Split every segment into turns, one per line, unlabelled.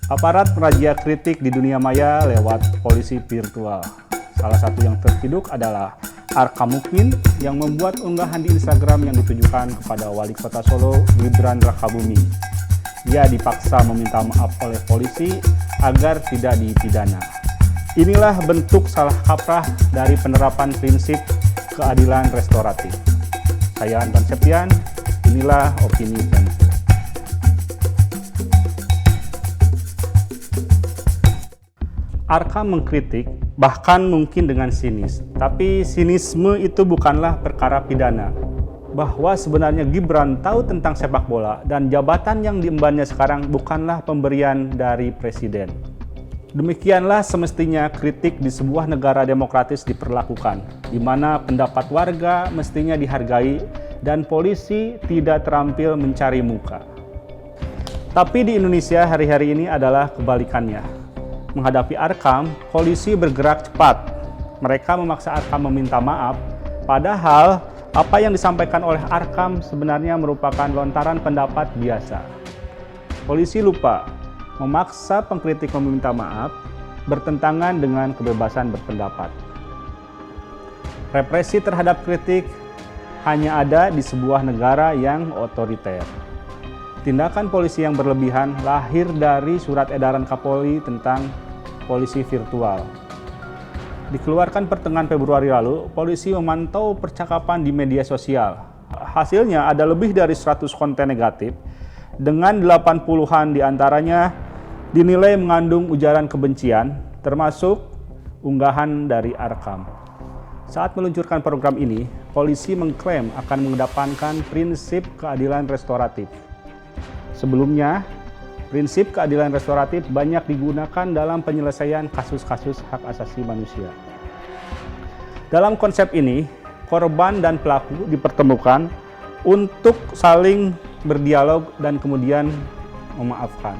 Aparat merazia kritik di dunia maya lewat polisi virtual. Salah satu yang terciduk adalah Arkham Mukmin yang membuat unggahan di Instagram yang ditujukan kepada Wali Kota Solo, Gibran Rakabuming. Dia dipaksa meminta maaf oleh polisi agar tidak dipidana. Inilah bentuk salah kaprah dari penerapan prinsip keadilan restoratif. Saya Anton Septian, inilah opini Tempo. Arkham mengkritik, bahkan mungkin dengan sinis. Tapi sinisme itu bukanlah perkara pidana. Bahwa sebenarnya Gibran tahu tentang sepak bola dan jabatan yang diembannya sekarang bukanlah pemberian dari presiden. Demikianlah semestinya kritik di sebuah negara demokratis diperlakukan, di mana pendapat warga mestinya dihargai dan polisi tidak terampil mencari muka. Tapi di Indonesia hari-hari ini adalah kebalikannya. Menghadapi Arkham, polisi bergerak cepat. Mereka memaksa Arkham meminta maaf, padahal apa yang disampaikan oleh Arkham sebenarnya merupakan lontaran pendapat biasa. Polisi lupa, memaksa pengkritik meminta maaf bertentangan dengan kebebasan berpendapat. Represi terhadap kritik hanya ada di sebuah negara yang otoriter. Tindakan polisi yang berlebihan lahir dari surat edaran Kapolri tentang polisi virtual. Dikeluarkan pertengahan Februari lalu, polisi memantau percakapan di media sosial. Hasilnya ada lebih dari 100 konten negatif, dengan 80-an diantaranya dinilai mengandung ujaran kebencian, termasuk unggahan dari Arkham. Saat meluncurkan program ini, polisi mengklaim akan mengedepankan prinsip keadilan restoratif. Sebelumnya, prinsip keadilan restoratif banyak digunakan dalam penyelesaian kasus-kasus hak asasi manusia. Dalam konsep ini, korban dan pelaku dipertemukan untuk saling berdialog dan kemudian memaafkan.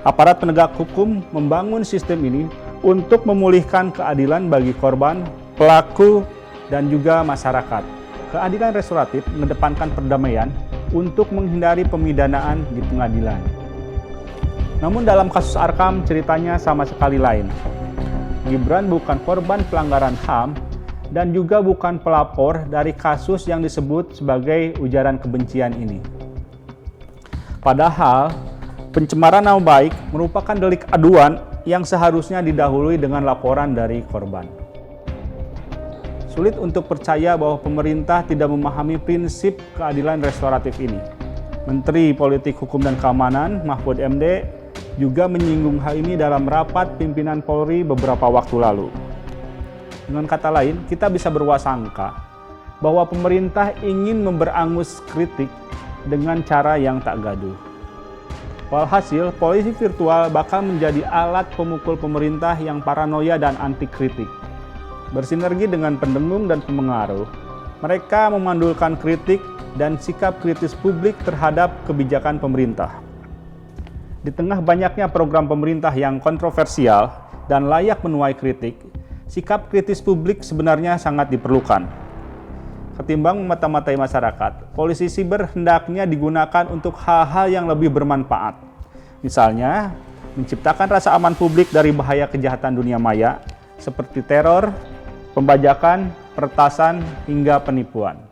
Aparat penegak hukum membangun sistem ini untuk memulihkan keadilan bagi korban, pelaku, dan juga masyarakat. Keadilan restoratif mengedepankan perdamaian untuk menghindari pemidanaan di pengadilan. Namun dalam kasus Arkham ceritanya sama sekali lain. Gibran bukan korban pelanggaran HAM dan juga bukan pelapor dari kasus yang disebut sebagai ujaran kebencian ini. Padahal pencemaran nama baik merupakan delik aduan yang seharusnya didahului dengan laporan dari korban. Sulit untuk percaya bahwa pemerintah tidak memahami prinsip keadilan restoratif ini. Menteri Politik Hukum dan Keamanan Mahfud MD juga menyinggung hal ini dalam rapat pimpinan Polri beberapa waktu lalu. Dengan kata lain, kita bisa berwasangka bahwa pemerintah ingin memberangus kritik dengan cara yang tak gaduh. Walhasil, polisi virtual bakal menjadi alat pemukul pemerintah yang paranoia dan anti kritik. Bersinergi dengan pendengung dan pemengaruh, mereka memandulkan kritik dan sikap kritis publik terhadap kebijakan pemerintah. Di tengah banyaknya program pemerintah yang kontroversial dan layak menuai kritik, sikap kritis publik sebenarnya sangat diperlukan. Ketimbang memata-matai masyarakat, polisi siber hendaknya digunakan untuk hal-hal yang lebih bermanfaat. Misalnya, menciptakan rasa aman publik dari bahaya kejahatan dunia maya, seperti teror, pembajakan, peretasan, hingga penipuan.